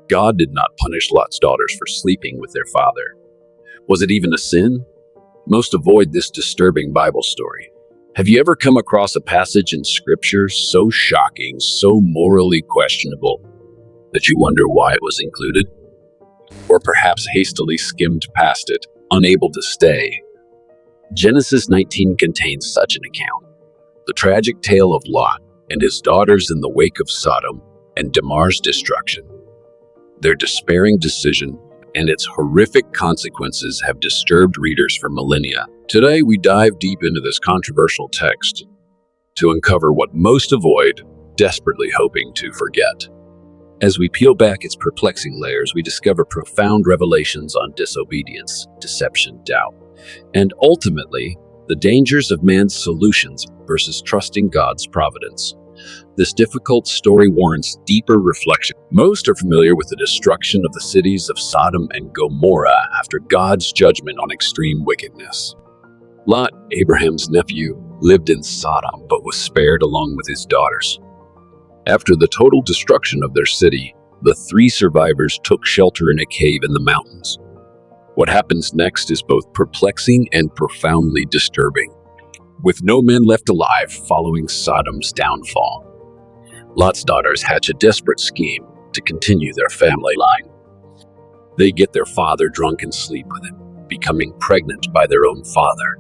God did not punish Lot's daughters for sleeping with their father. Was it even a sin? Most avoid this disturbing Bible story. Have you ever come across a passage in Scripture so shocking, so morally questionable, that you wonder why it was included? Or perhaps hastily skimmed past it, unable to stay? Genesis 19 contains such an account. The tragic tale of Lot and his daughters in the wake of Sodom and Gomorrah's destruction. Their despairing decision and its horrific consequences have disturbed readers for millennia. Today, we dive deep into this controversial text to uncover what most avoid, desperately hoping to forget. As we peel back its perplexing layers, we discover profound revelations on disobedience, deception, doubt, and ultimately, the dangers of man's solutions versus trusting God's providence. This difficult story warrants deeper reflection. Most are familiar with the destruction of the cities of Sodom and Gomorrah after God's judgment on extreme wickedness. Lot, Abraham's nephew, lived in Sodom but was spared along with his daughters. After the total destruction of their city, the three survivors took shelter in a cave in the mountains. What happens next is both perplexing and profoundly disturbing. With no men left alive following Sodom's downfall, Lot's daughters hatch a desperate scheme to continue their family line. They get their father drunk and sleep with him, becoming pregnant by their own father.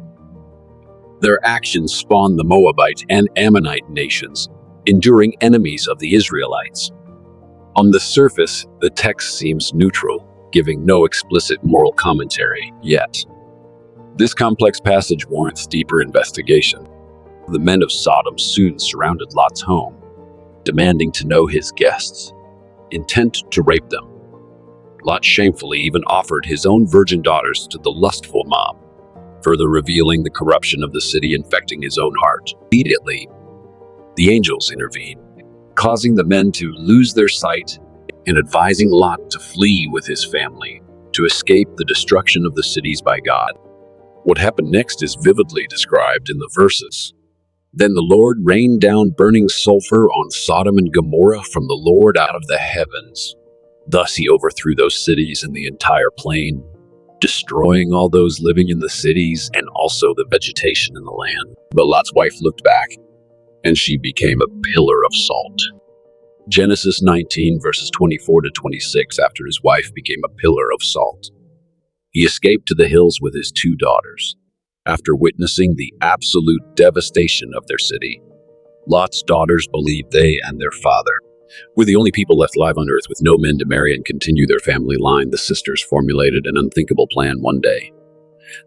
Their actions spawn the Moabite and Ammonite nations, enduring enemies of the Israelites. On the surface, the text seems neutral, giving no explicit moral commentary, yet this complex passage warrants deeper investigation. The men of Sodom soon surrounded Lot's home, demanding to know his guests, intent to rape them. Lot shamefully even offered his own virgin daughters to the lustful mob, further revealing the corruption of the city infecting his own heart. Immediately, the angels intervene, causing the men to lose their sight and advising Lot to flee with his family to escape the destruction of the cities by God. What happened next is vividly described in the verses. Then the Lord rained down burning sulfur on Sodom and Gomorrah from the Lord out of the heavens. Thus he overthrew those cities and the entire plain, destroying all those living in the cities and also the vegetation in the land. But Lot's wife looked back, and she became a pillar of salt. Genesis 19 verses 24 to 26, after his wife became a pillar of salt. He escaped to the hills with his two daughters. After witnessing the absolute devastation of their city, Lot's daughters believed they and their father were the only people left alive on earth with no men to marry and continue their family line. The sisters formulated an unthinkable plan one day.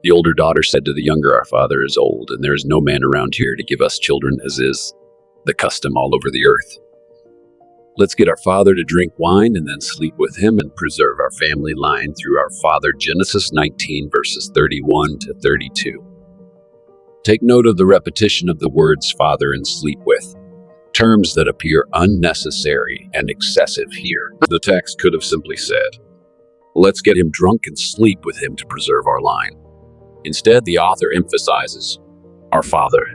The older daughter said to the younger, "Our father is old, and there is no man around here to give us children, as is the custom all over the earth. Let's get our father to drink wine and then sleep with him and preserve our family line through our father." Genesis 19 verses 31 to 32. Take note of the repetition of the words father and sleep with, terms that appear unnecessary and excessive here. The text could have simply said, "Let's get him drunk and sleep with him to preserve our line." Instead, the author emphasizes our father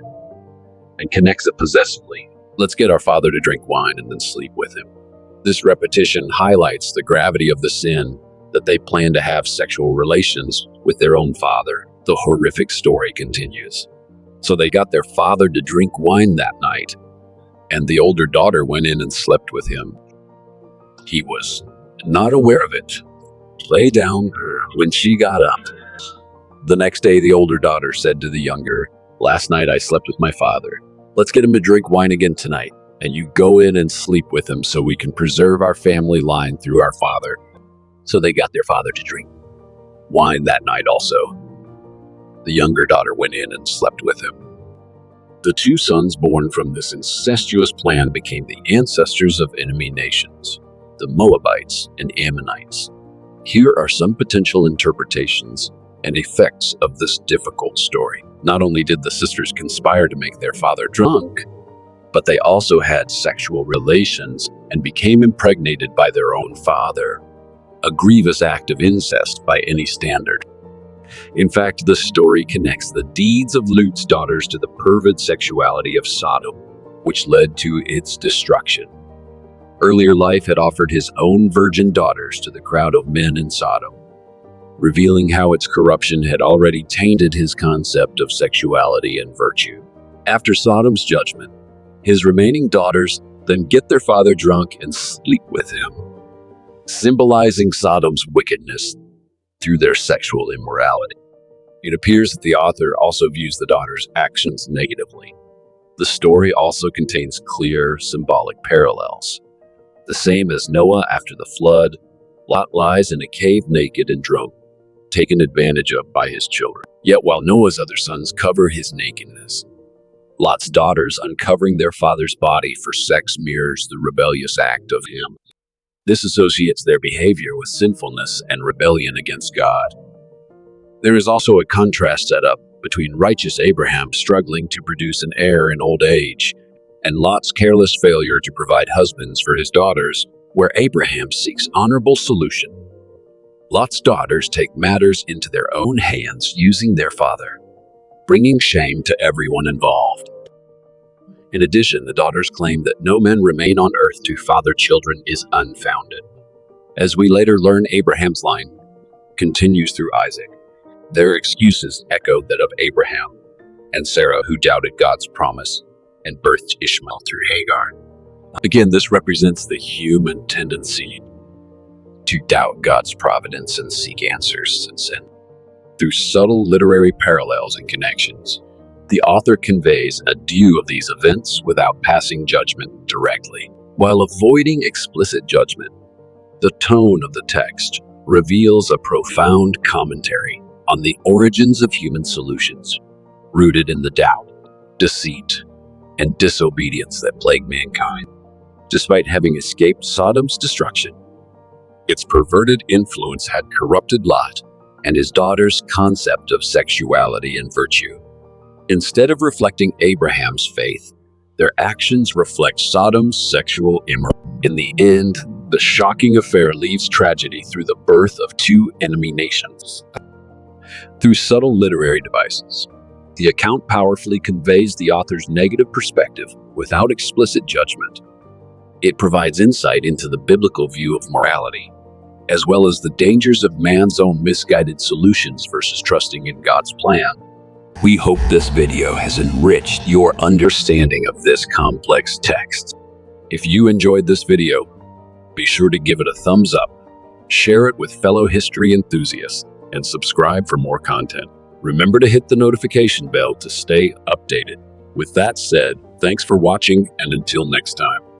and connects it possessively. Let's get our father to drink wine and then sleep with him. This repetition highlights the gravity of the sin that they plan to have sexual relations with their own father. The horrific story continues. So they got their father to drink wine that night, and the older daughter went in and slept with him. He was not aware of it. Lay down when she got up. The next day, the older daughter said to the younger, "Last night I slept with my father. Let's get him to drink wine again tonight, and you go in and sleep with him so we can preserve our family line through our father." So they got their father to drink wine that night also. The younger daughter went in and slept with him. The two sons born from this incestuous plan became the ancestors of enemy nations, the Moabites and Ammonites. Here are some potential interpretations and effects of this difficult story. Not only did the sisters conspire to make their father drunk, but they also had sexual relations and became impregnated by their own father, a grievous act of incest by any standard. In fact, the story connects the deeds of Lot's daughters to the perverted sexuality of Sodom, which led to its destruction. earlier life had offered his own virgin daughters to the crowd of men in Sodom, revealing how its corruption had already tainted his concept of sexuality and virtue. After Sodom's judgment, his remaining daughters then get their father drunk and sleep with him, symbolizing Sodom's wickedness through their sexual immorality. It appears that the author also views the daughters' actions negatively. The story also contains clear symbolic parallels. The same as Noah after the flood, Lot lies in a cave naked and drunk, taken advantage of by his children. Yet while Noah's other sons cover his nakedness, Lot's daughters uncovering their father's body for sex mirrors the rebellious act of him. This associates their behavior with sinfulness and rebellion against God. There is also a contrast set up between righteous Abraham struggling to produce an heir in old age and Lot's careless failure to provide husbands for his daughters, where Abraham seeks honorable solution. Lot's daughters take matters into their own hands using their father, bringing shame to everyone involved. In addition, the daughters claim that no men remain on earth to father children is unfounded. As we later learn, Abraham's line continues through Isaac. Their excuses echo that of Abraham and Sarah, who doubted God's promise and birthed Ishmael through Hagar. Again, this represents the human tendency to doubt God's providence and seek answers in sin. Through subtle literary parallels and connections, the author conveys a view of these events without passing judgment directly. While avoiding explicit judgment, the tone of the text reveals a profound commentary on the origins of human solutions, rooted in the doubt, deceit, and disobedience that plague mankind. Despite having escaped Sodom's destruction, its perverted influence had corrupted Lot and his daughter's concept of sexuality and virtue. Instead of reflecting Abraham's faith, their actions reflect Sodom's sexual immorality. In the end, the shocking affair leaves tragedy through the birth of two enemy nations. Through subtle literary devices, the account powerfully conveys the author's negative perspective without explicit judgment. It provides insight into the biblical view of morality, as well as the dangers of man's own misguided solutions versus trusting in God's plan. We hope this video has enriched your understanding of this complex text. If you enjoyed this video, be sure to give it a thumbs up, share it with fellow history enthusiasts, and subscribe for more content. Remember to hit the notification bell to stay updated. With that said, thanks for watching, and until next time.